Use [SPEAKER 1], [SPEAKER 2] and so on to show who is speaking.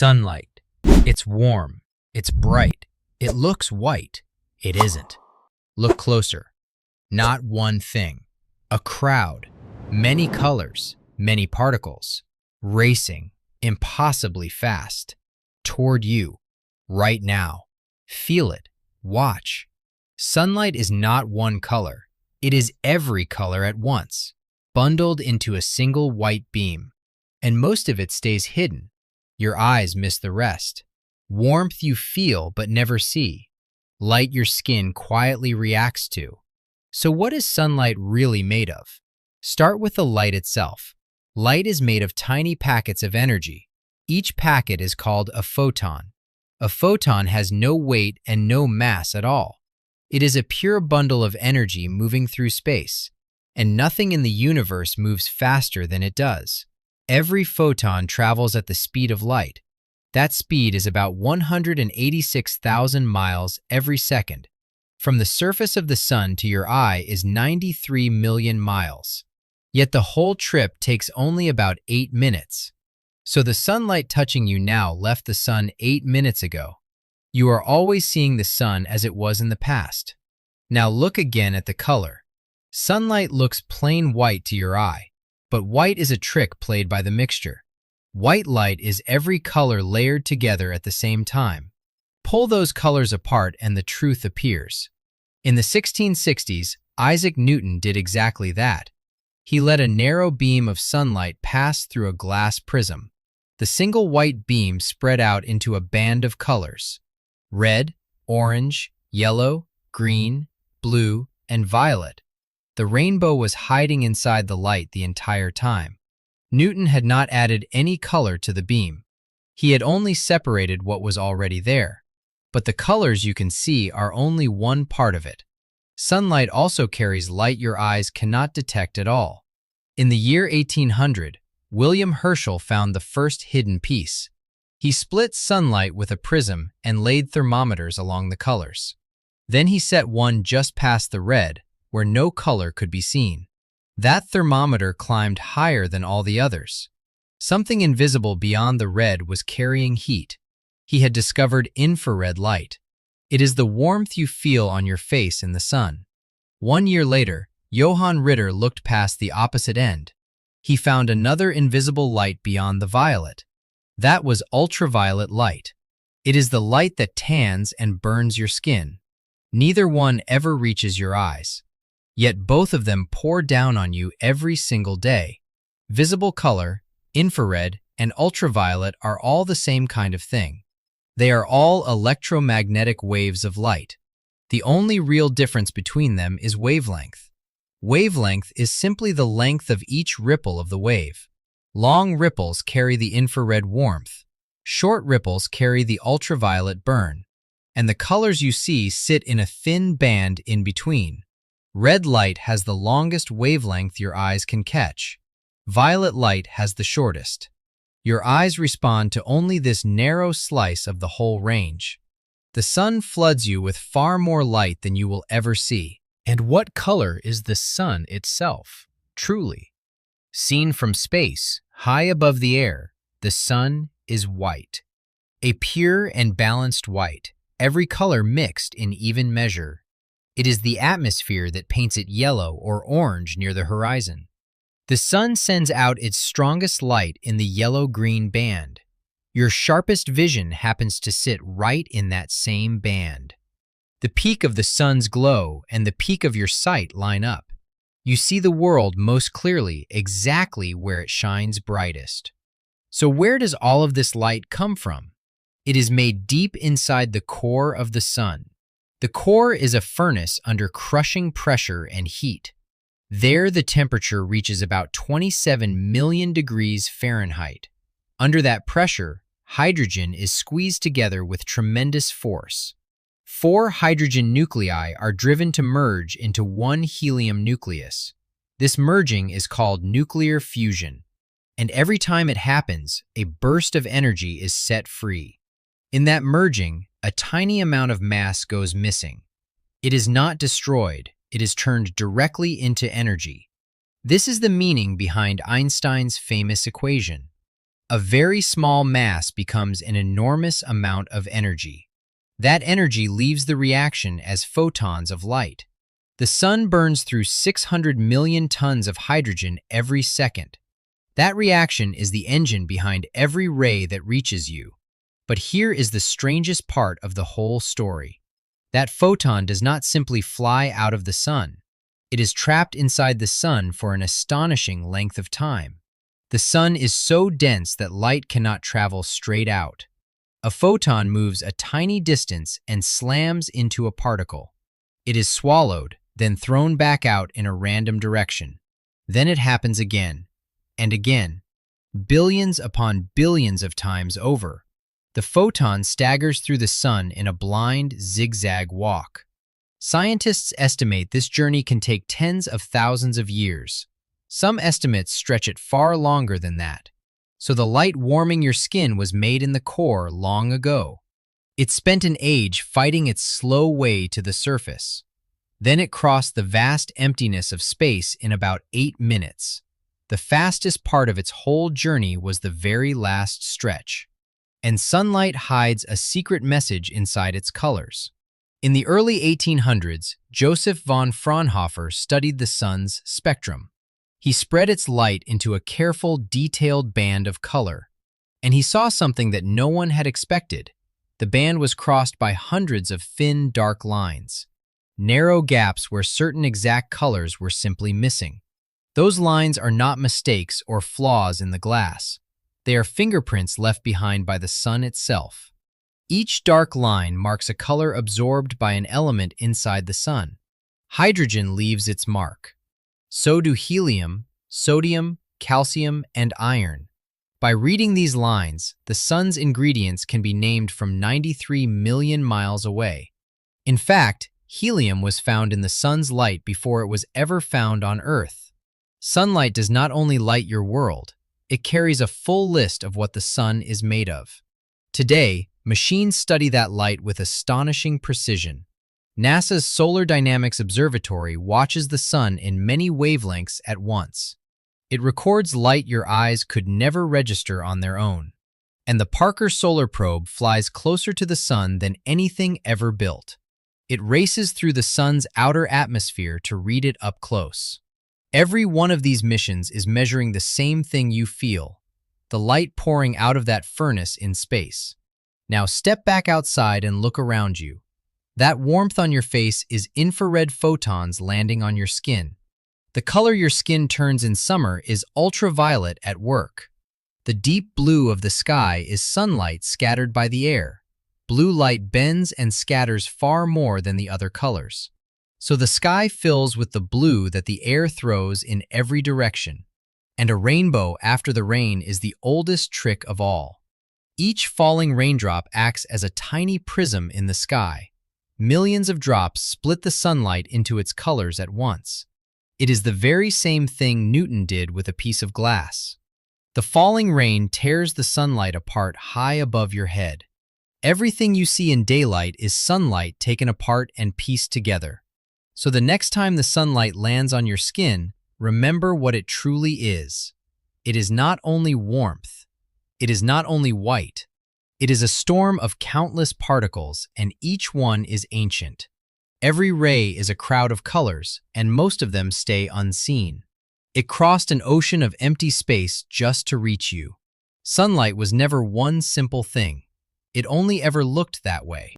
[SPEAKER 1] Sunlight. It's warm. It's bright. It looks white. It isn't. Look closer. Not one thing. A crowd. Many colors. Many particles. Racing. Impossibly fast. Toward you. Right now. Feel it. Watch. Sunlight is not one color. It is every color at once, bundled into a single white beam. And most of it stays hidden. Your eyes miss the rest. Warmth you feel but never see. Light your skin quietly reacts to. So what is sunlight really made of? Start with the light itself. Light is made of tiny packets of energy. Each packet is called a photon. A photon has no weight and no mass at all. It is a pure bundle of energy moving through space, and nothing in the universe moves faster than it does. Every photon travels at the speed of light. That speed is about 186,000 miles every second. From the surface of the sun to your eye is 93 million miles. Yet the whole trip takes only about 8 minutes. So the sunlight touching you now left the sun 8 minutes ago. You are always seeing the sun as it was in the past. Now look again at the color. Sunlight looks plain white to your eye, but white is a trick played by the mixture. White light is every color layered together at the same time. Pull those colors apart and the truth appears. In the 1660s, Isaac Newton did exactly that. He let a narrow beam of sunlight pass through a glass prism. The single white beam spread out into a band of colors: red, orange, yellow, green, blue, and violet. The rainbow was hiding inside the light the entire time. Newton had not added any color to the beam. He had only separated what was already there. But the colors you can see are only one part of it. Sunlight also carries light your eyes cannot detect at all. In the year 1800, William Herschel found the first hidden piece. He split sunlight with a prism and laid thermometers along the colors. Then he set one just past the red, where no color could be seen. That thermometer climbed higher than all the others. Something invisible beyond the red was carrying heat. He had discovered infrared light. It is the warmth you feel on your face in the sun. 1 year later, Herschel Ritter looked past the opposite end. He found another invisible light beyond the violet. That was ultraviolet light. It is the light that tans and burns your skin. Neither one ever reaches your eyes. Yet both of them pour down on you every single day. Visible color, infrared, and ultraviolet are all the same kind of thing. They are all electromagnetic waves of light. The only real difference between them is wavelength. Wavelength is simply the length of each ripple of the wave. Long ripples carry the infrared warmth. Short ripples carry the ultraviolet burn. And the colors you see sit in a thin band in between. Red light has the longest wavelength your eyes can catch. Violet light has the shortest. Your eyes respond to only this narrow slice of the whole range. The sun floods you with far more light than you will ever see. And what color is the sun itself, truly? Seen from space, high above the air, the sun is white. A pure and balanced white, every color mixed in even measure. It is the atmosphere that paints it yellow or orange near the horizon. The sun sends out its strongest light in the yellow-green band. Your sharpest vision happens to sit right in that same band. The peak of the sun's glow and the peak of your sight line up. You see the world most clearly exactly where it shines brightest. So where does all of this light come from? It is made deep inside the core of the sun. The core is a furnace under crushing pressure and heat. There, the temperature reaches about 27 million degrees Fahrenheit. Under that pressure, hydrogen is squeezed together with tremendous force. 4 hydrogen nuclei are driven to merge into one helium nucleus. This merging is called nuclear fusion. And every time it happens, a burst of energy is set free. In that merging, a tiny amount of mass goes missing. It is not destroyed. It is turned directly into energy. This is the meaning behind Einstein's famous equation. A very small mass becomes an enormous amount of energy. That energy leaves the reaction as photons of light. The sun burns through 600 million tons of hydrogen every second. That reaction is the engine behind every ray that reaches you. But here is the strangest part of the whole story. That photon does not simply fly out of the sun. It is trapped inside the sun for an astonishing length of time. The sun is so dense that light cannot travel straight out. A photon moves a tiny distance and slams into a particle. It is swallowed, then thrown back out in a random direction. Then it happens again, and again, billions upon billions of times over. The photon staggers through the sun in a blind, zigzag walk. Scientists estimate this journey can take tens of thousands of years. Some estimates stretch it far longer than that. So the light warming your skin was made in the core long ago. It spent an age fighting its slow way to the surface. Then it crossed the vast emptiness of space in about 8 minutes. The fastest part of its whole journey was the very last stretch. And sunlight hides a secret message inside its colors. In the early 1800s, Joseph von Fraunhofer studied the sun's spectrum. He spread its light into a careful, detailed band of color. And he saw something that no one had expected. The band was crossed by hundreds of thin, dark lines. Narrow gaps where certain exact colors were simply missing. Those lines are not mistakes or flaws in the glass. They are fingerprints left behind by the sun itself. Each dark line marks a color absorbed by an element inside the sun. Hydrogen leaves its mark. So do helium, sodium, calcium, and iron. By reading these lines, the sun's ingredients can be named from 93 million miles away. In fact, helium was found in the sun's light before it was ever found on Earth. Sunlight does not only light your world, it carries a full list of what the sun is made of. Today, machines study that light with astonishing precision. NASA's Solar Dynamics Observatory watches the sun in many wavelengths at once. It records light your eyes could never register on their own. And the Parker Solar Probe flies closer to the sun than anything ever built. It races through the sun's outer atmosphere to read it up close. Every one of these missions is measuring the same thing you feel, the light pouring out of that furnace in space. Now step back outside and look around you. That warmth on your face is infrared photons landing on your skin. The color your skin turns in summer is ultraviolet at work. The deep blue of the sky is sunlight scattered by the air. Blue light bends and scatters far more than the other colors. So the sky fills with the blue that the air throws in every direction. And a rainbow after the rain is the oldest trick of all. Each falling raindrop acts as a tiny prism in the sky. Millions of drops split the sunlight into its colors at once. It is the very same thing Newton did with a piece of glass. The falling rain tears the sunlight apart high above your head. Everything you see in daylight is sunlight taken apart and pieced together. So the next time the sunlight lands on your skin, remember what it truly is. It is not only warmth. It is not only white. It is a storm of countless particles, and each one is ancient. Every ray is a crowd of colors, and most of them stay unseen. It crossed an ocean of empty space just to reach you. Sunlight was never one simple thing. It only ever looked that way.